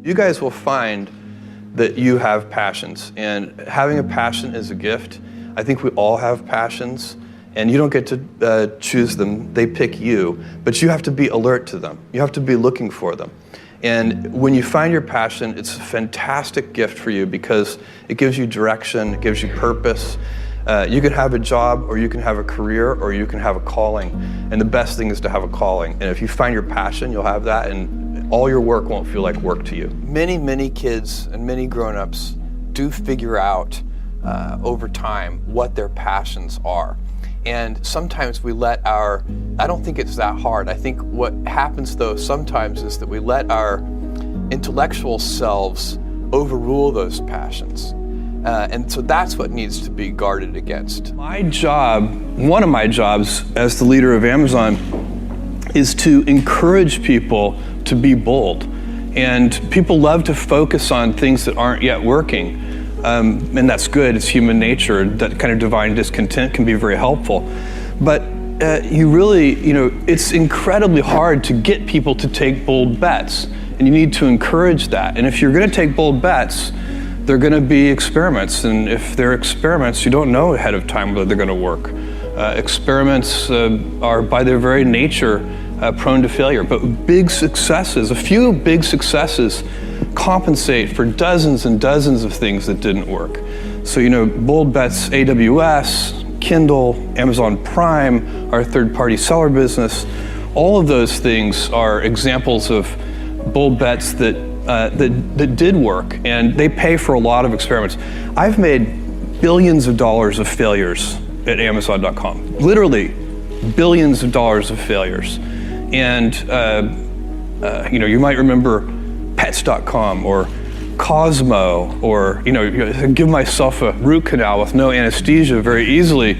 You guys will find that you have passions, and having a passion is a gift. I think we all have passions, and you don't get to choose them. They pick you, but you have to be alert to them. You have to be looking for them. And when you find your passion, it's a fantastic gift for you because it gives you direction, it gives you purpose. You can have a job, or you can have a career, or you can have a calling. And the best thing is to have a calling. And if you find your passion, you'll have that, and all your work won't feel like work to you. Many kids and many grown-ups do figure out over time what their passions are. And sometimes we let I don't think it's that hard. I think what happens though sometimes is that we let our intellectual selves overrule those passions. And so that's what needs to be guarded against. My job, one of my jobs as the leader of Amazon, is to encourage people to be bold. And people love to focus on things that aren't yet working. And that's good, it's human nature. That kind of divine discontent can be very helpful. But it's incredibly hard to get people to take bold bets. And you need to encourage that. And if you're gonna take bold bets, they're gonna be experiments. And if they're experiments, you don't know ahead of time whether they're gonna work. Experiments are by their very nature prone to failure. But big successes, a few big successes, compensate for dozens and dozens of things that didn't work. So, bold bets, AWS, Kindle, Amazon Prime, our third-party seller business, all of those things are examples of bold bets that did work, and they pay for a lot of experiments. I've made billions of dollars of failures at Amazon.com, literally billions of dollars of failures. And you might remember Pets.com or Cosmo, or give myself a root canal with no anesthesia very easily.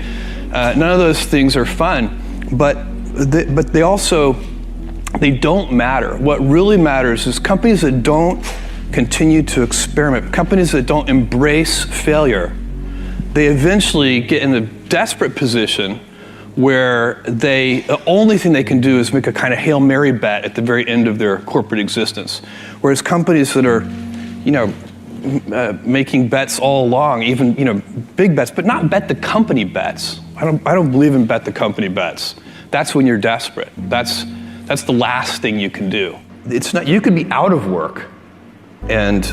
None of those things are fun, but they don't matter. What really matters is companies that don't continue to experiment, companies that don't embrace failure. They eventually get in a desperate position where the only thing they can do is make a kind of Hail Mary bet at the very end of their corporate existence. Whereas companies that are, making bets all along, even, big bets, but not bet the company bets. I don't believe in bet the company bets. That's when you're desperate. That's the last thing you can do. It's not, you could be out of work and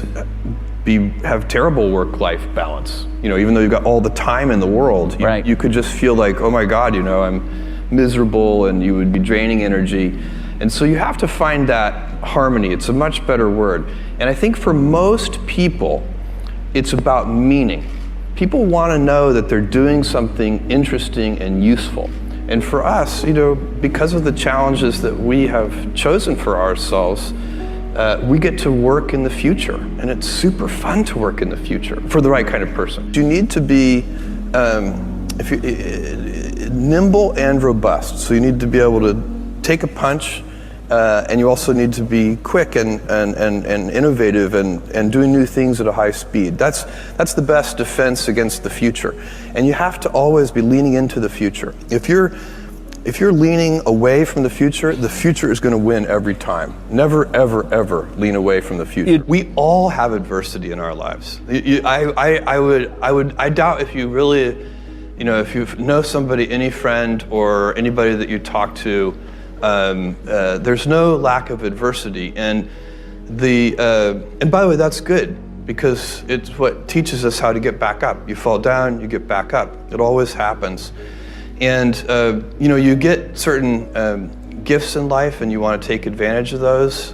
have terrible work-life balance. Even though you've got all the time in the world, you could just feel like, oh my God, I'm miserable, and you would be draining energy. And so you have to find that harmony. It's a much better word. And I think for most people, it's about meaning. People want to know that they're doing something interesting and useful. And for us, because of the challenges that we have chosen for ourselves, we get to work in the future, and it's super fun to work in the future for the right kind of person. You need to be nimble and robust. So you need to be able to take a punch, and you also need to be quick and innovative and doing new things at a high speed. That's the best defense against the future. And you have to always be leaning into the future. If you're leaning away from the future is going to win every time. Never, ever, ever lean away from the future. We all have adversity in our lives. I doubt if you really, if you know somebody, any friend or anybody that you talk to, there's no lack of adversity. And by the way, that's good, because it's what teaches us how to get back up. You fall down, you get back up. It always happens. And you get certain gifts in life, and you want to take advantage of those.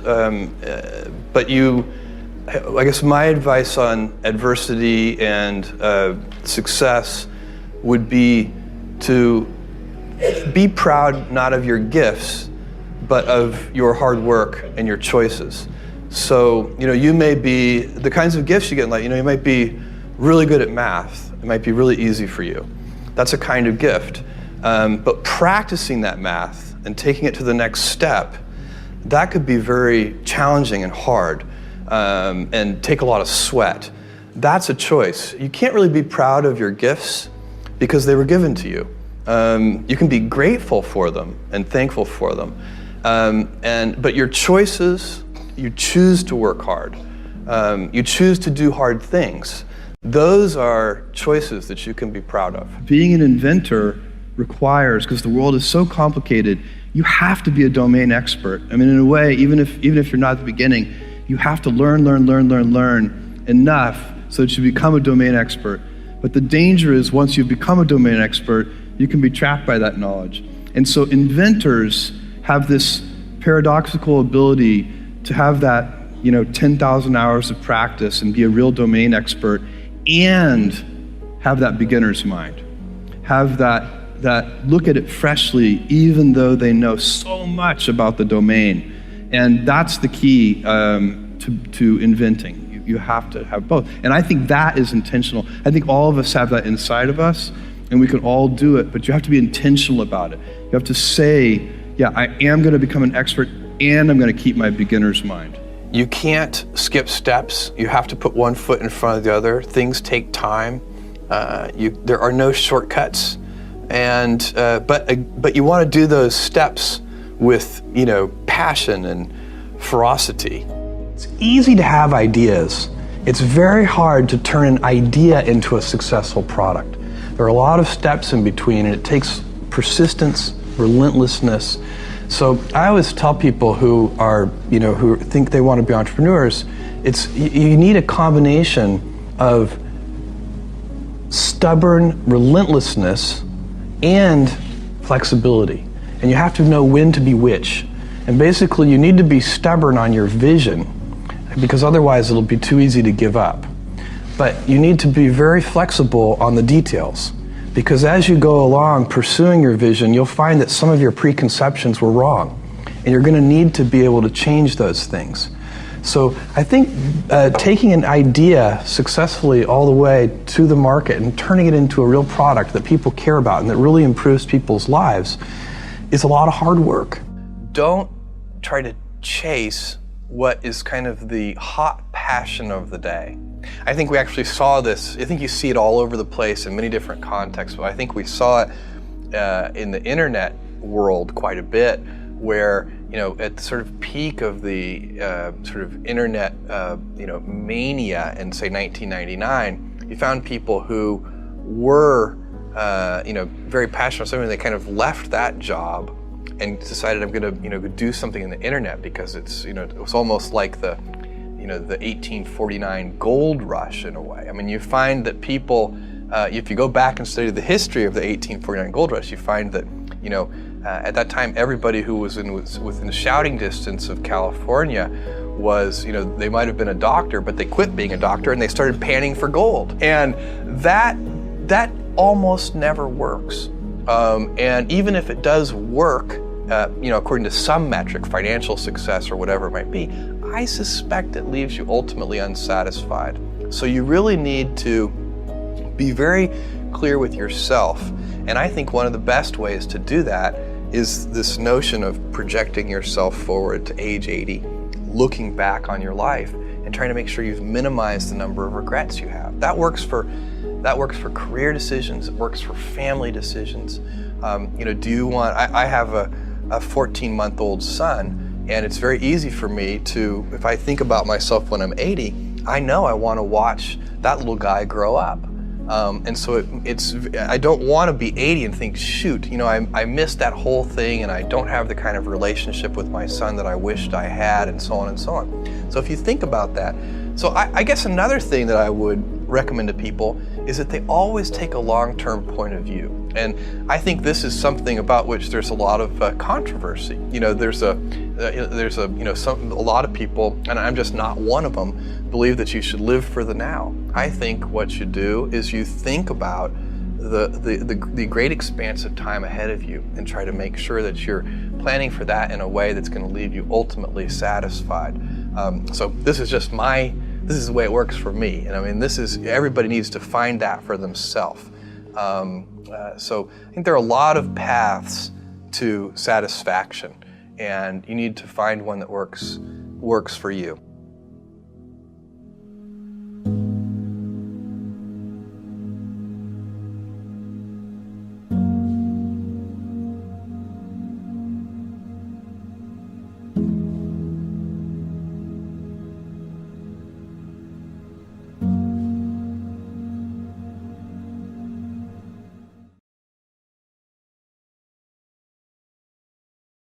But I guess my advice on adversity and success would be to be proud not of your gifts, but of your hard work and your choices. So, you may be, the kinds of gifts you get in life, you might be really good at math. It might be really easy for you. That's a kind of gift. But practicing that math and taking it to the next step, that could be very challenging and hard, and take a lot of sweat. That's a choice. You can't really be proud of your gifts because they were given to you. You can be grateful for them and thankful for them. But your choices, you choose to work hard. You choose to do hard things. Those are choices that you can be proud of. Being an inventor requires, because the world is so complicated, you have to be a domain expert. I mean, in a way, even if you're not at the beginning, you have to learn enough so that you become a domain expert. But the danger is once you become a domain expert, you can be trapped by that knowledge. And so inventors have this paradoxical ability to have that 10,000 hours of practice and be a real domain expert and have that beginner's mind. Have that look at it freshly, even though they know so much about the domain. And that's the key to inventing. You have to have both. And I think that is intentional. I think all of us have that inside of us, and we can all do it, but you have to be intentional about it. You have to say, yeah, I am going to become an expert, and I'm going to keep my beginner's mind. You can't skip steps. You have to put one foot in front of the other. Things take time. There are no shortcuts. And but you want to do those steps with passion and ferocity. It's easy to have ideas. It's very hard to turn an idea into a successful product. There are a lot of steps in between, and it takes persistence, relentlessness. So I always tell people who are who think they want to be entrepreneurs, you need a combination of stubborn relentlessness and flexibility. And you have to know when to be which. And basically you need to be stubborn on your vision, because otherwise it'll be too easy to give up. But you need to be very flexible on the details, because as you go along pursuing your vision, you'll find that some of your preconceptions were wrong, and you're going to need to be able to change those things. So I think taking an idea successfully all the way to the market and turning it into a real product that people care about and that really improves people's lives is a lot of hard work. Don't try to chase what is kind of the hot passion of the day. I think we actually saw this. I think you see it all over the place in many different contexts, but I think we saw it in the internet world quite a bit, where at the sort of peak of the sort of internet mania in, say, 1999, you found people who were very passionate about something. They kind of left that job and decided, I'm going to do something in the internet, because it's it was almost like the the 1849 gold rush in a way. I mean, you find that people, if you go back and study the history of the 1849 gold rush, you find that at that time, everybody who was within shouting distance of California was, they might have been a doctor, but they quit being a doctor and they started panning for gold. And that almost never works. And even if it does work, according to some metric, financial success or whatever it might be, I suspect it leaves you ultimately unsatisfied. So you really need to be very clear with yourself. And I think one of the best ways to do that is this notion of projecting yourself forward to age 80, looking back on your life and trying to make sure you've minimized the number of regrets you have. That works for career decisions. It works for family decisions. Do you want? I have a 14-month-old son, and it's very easy for me to, if I think about myself when I'm 80, I know I want to watch that little guy grow up. And so I don't want to be 80 and think, shoot, I missed that whole thing, and I don't have the kind of relationship with my son that I wished I had, and so on and so on. So if you think about that, so I guess another thing that I would recommend to people is that they always take a long-term point of view. And I think this is something about which there's a lot of controversy. There's a lot of people, and I'm just not one of them, believe that you should live for the now. I think what you do is you think about the great expanse of time ahead of you and try to make sure that you're planning for that in a way that's going to leave you ultimately satisfied. So this is the way it works for me. And I mean, everybody needs to find that for themselves. So I think there are a lot of paths to satisfaction, and you need to find one that works for you.